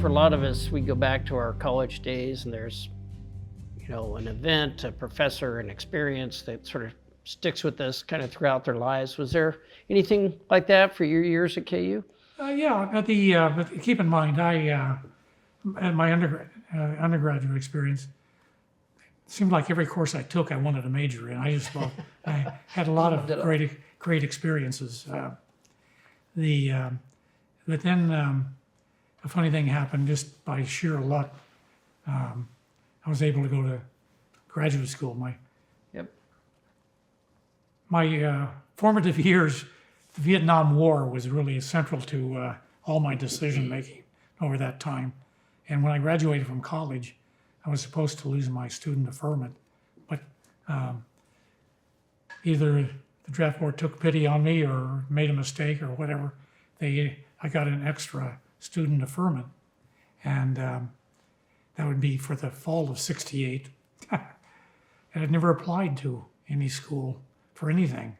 For a lot of us, we go back to our college days and there's, an event, a professor, an experience that sort of sticks with us kind of throughout their lives. Was there anything like that for your years at KU? Yeah, but keep in mind, at my undergraduate experience, it seemed like every course I took, I wanted to major in. I had a lot of great experiences. But then a funny thing happened just by sheer luck. I was able to go to graduate school. My formative years, the Vietnam War was really central to all my decision making over that time. And when I graduated from college, I was supposed to lose my student deferment, but either the draft board took pity on me or made a mistake or whatever. I got an extra student deferment, and that would be for the fall of '68. And I'd never applied to any school for anything.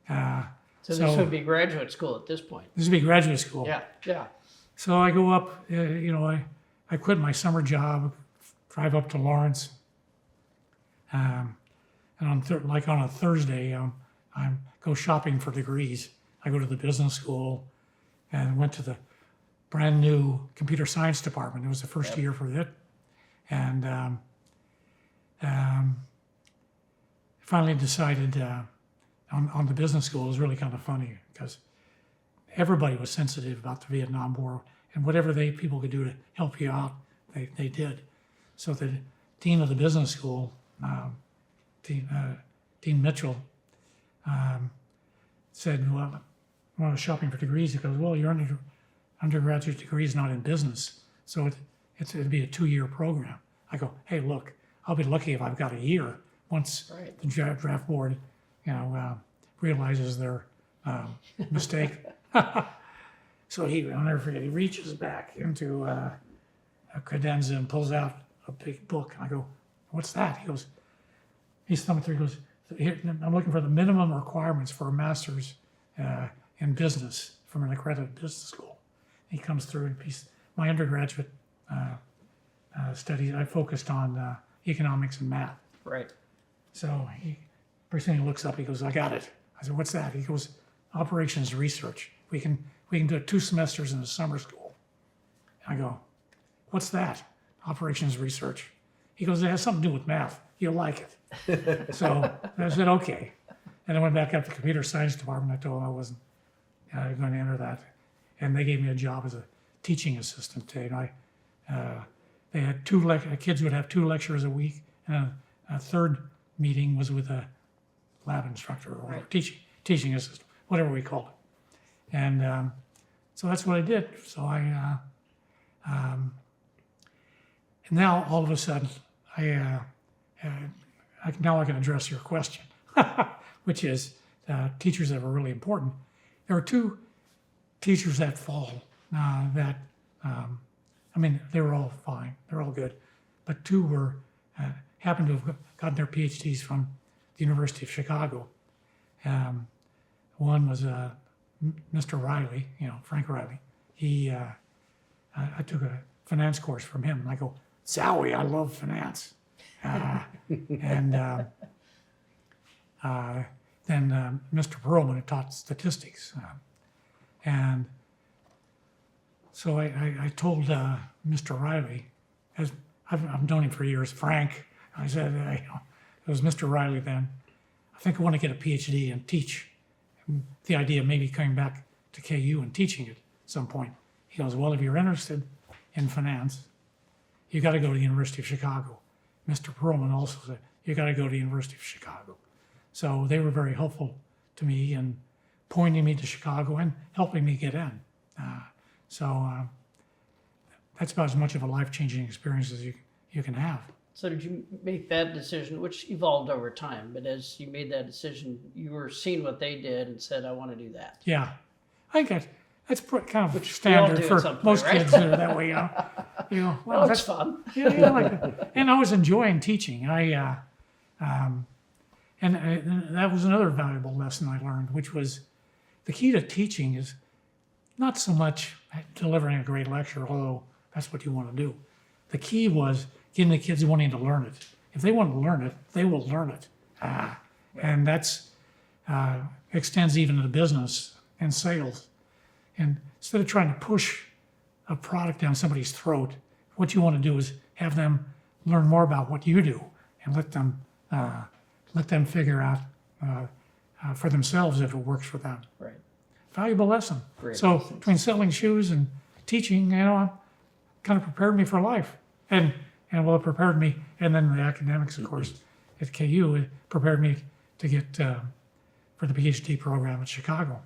So this would be graduate school at this point. This would be graduate school. Yeah. So I go up, I quit my summer job, drive up to Lawrence, and on a Thursday, I go shopping for degrees. I go to the business school and went to the brand new computer science department. It was the first year for it. And finally decided on the business school. It was really kind of funny because everybody was sensitive about the Vietnam War, and whatever people could do to help you out, they did. So the dean of the business school, Dean Mitchell, said, well, when I was shopping for degrees, he goes, well, your undergraduate degree is not in business, so it'd be a 2-year program. I go, hey, look, I'll be lucky if I've got a year once the draft board, realizes their mistake. So I'll never forget, he reaches back into a credenza and pulls out a big book. And I go, what's that? He's thumbing through, he goes, here, I'm looking for the minimum requirements for a master's in business from an accredited business school. He comes through and my undergraduate studies, I focused on economics and math. Right. So first thing he looks up, he goes, I got it. I said, what's that? He goes, operations research. We can do 2 semesters in the summer school. I go, what's that? Operations research. He goes, it has something to do with math. You'll like it. So I said, okay. And I went back up to the computer science department. I told them I wasn't going to enter that. And they gave me a job as a teaching assistant. They had kids would have 2 lectures a week, and a third meeting was with a lab instructor or teaching assistant, whatever we called it. And so that's what I did. So and now all of a sudden, now I can address your question, which is teachers that were really important. There were 2 teachers that fall they were all fine, they're all good, but 2 happened to have gotten their PhDs from the University of Chicago. One was Mr. Riley, Frank Riley. I took a finance course from him, and I go, Zowie, I love finance. And then Mr. Perlman had taught statistics. And so I told Mr. Riley, as I've known him for years, Frank, I said, it was Mr. Riley then, I think I want to get a PhD and teach. And the idea of maybe coming back to KU and teaching it at some point. He goes, well, if you're interested in finance, you got to go to the University of Chicago. Mr. Perlman also said, you got to go to the University of Chicago. So they were very helpful to me in pointing me to Chicago and helping me get in. So that's about as much of a life-changing experience as you can have. So did you make that decision, which evolved over time, but as you made that decision, you were seeing what they did and said, I want to do that. Yeah. I think that's kind of standard for most kids that are that way. Well, that's fun. Yeah, like that. And I was enjoying teaching. And that was another valuable lesson I learned, which was the key to teaching is not so much delivering a great lecture, although That's what you want to do. The key was getting the kids wanting to learn it. If they want to learn it, they will learn it. And that's extends even to business and sales. And instead of trying to push a product down somebody's throat, what you want to do is have them learn more about what you do and let them figure out for themselves if it works for them. Right. Valuable lesson. Great So lessons. between selling shoes and teaching, kind of prepared me for life. And well, it prepared me, and then the academics, of course, at KU, it prepared me to get for the PhD program at Chicago.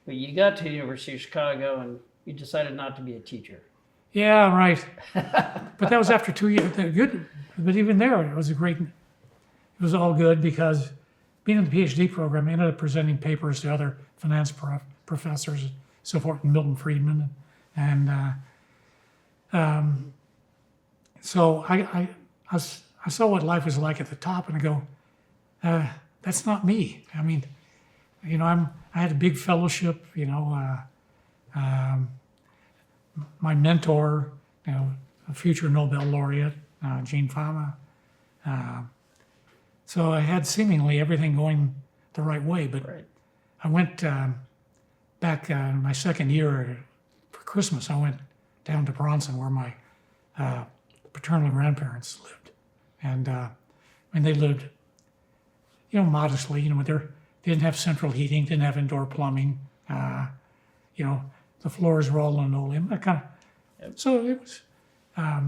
But you got to the University of Chicago and you decided not to be a teacher. Yeah, right. But that was after 2 years. Good, but even there, it was all good because being in the PhD program, I ended up presenting papers to other finance professors and so forth, and Milton Friedman. And so I saw what life was like at the top, and I go, that's not me. I mean, I had a big fellowship, my mentor, a future Nobel laureate, Gene Fama. So I had seemingly everything going the right way, but Right. I went back in my second year for Christmas. I went down to Bronson where my paternal grandparents lived, and they lived, modestly. They didn't have central heating, didn't have indoor plumbing. The floors were all linoleum. That kind of. So it was. I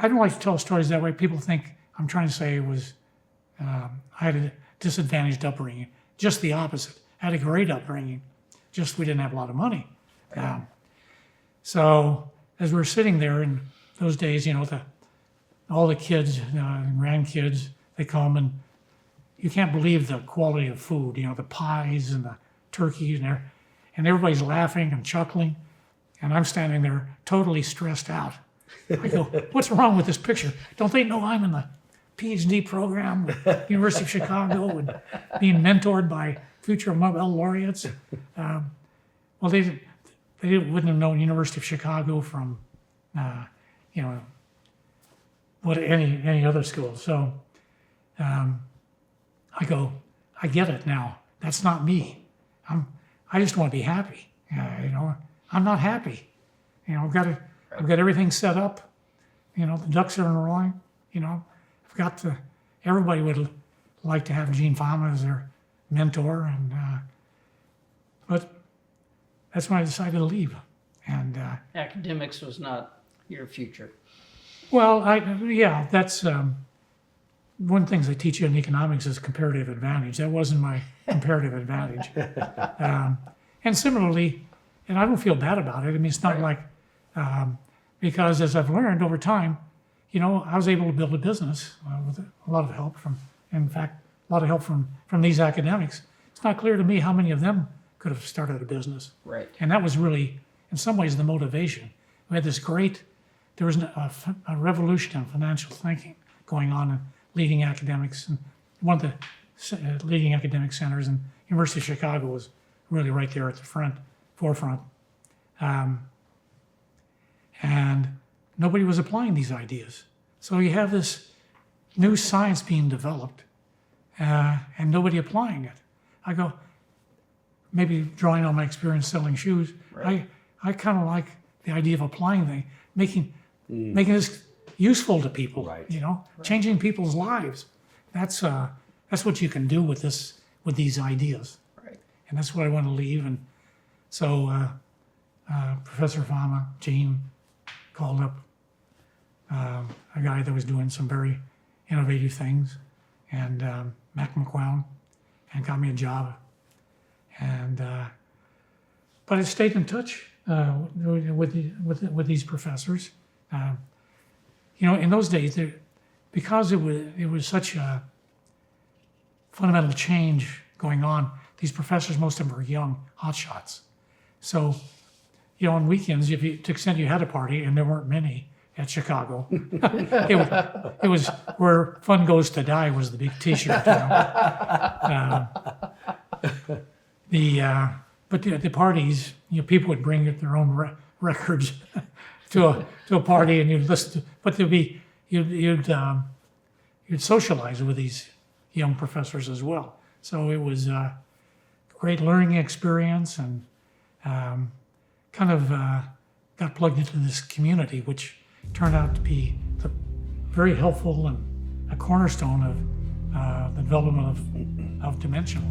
don't like to tell stories that way. People think I'm trying to say it was. I had a disadvantaged upbringing. Just the opposite. I had a great upbringing. Just we didn't have a lot of money. So as we were sitting there in those days, all the kids, grandkids, they come and you can't believe the quality of food. The pies and the turkeys and everybody's laughing and chuckling, and I'm standing there totally stressed out. I go, what's wrong with this picture? Don't they know I'm in the PhD program with University of Chicago and being mentored by future Nobel laureates? Well, they wouldn't have known University of Chicago from, what any other school. So I go, I get it now. That's not me. I just want to be happy. I'm not happy. I've got everything set up. The ducks are in a row. I've got to. Everybody would like to have Gene Fama as their mentor, but that's when I decided to leave. And Academics was not your future. well, that's one of the things they teach you in economics is comparative advantage. That wasn't my comparative advantage. And similarly, and I don't feel bad about it. I mean, it's not like, because as I've learned over time, I was able to build a business with a lot of help in fact, a lot of help from these academics. It's not clear to me how many of them could have started a business. Right. And that was really, in some ways, the motivation. We had there was a revolution in financial thinking going on in leading academics. And one of the leading academic centers in University of Chicago was really right there at the forefront. And nobody was applying these ideas. So you have this new science being developed and nobody applying it. I go, maybe drawing on my experience selling shoes, Right. I kind of like the idea of applying things, making this useful to people, Right. changing people's lives. That's what you can do with these ideas. Right. And that's what I want to leave. And so Professor Fama, Gene, called up a guy that was doing some very innovative things, and Mac McQuown, and got me a job. And but I stayed in touch with these professors. In those days, because it was such a fundamental change going on. These professors, most of them were young hotshots. So, on weekends, to the extent you had a party, and there weren't many at Chicago, it was where fun goes to die was the big T-shirt. But the parties, people would bring their own records to a party and you'd listen to, but you'd socialize with these young professors as well. So it was a great learning experience, and kind of got plugged into this community, which turned out to be very helpful and a cornerstone of the development of Dimensional.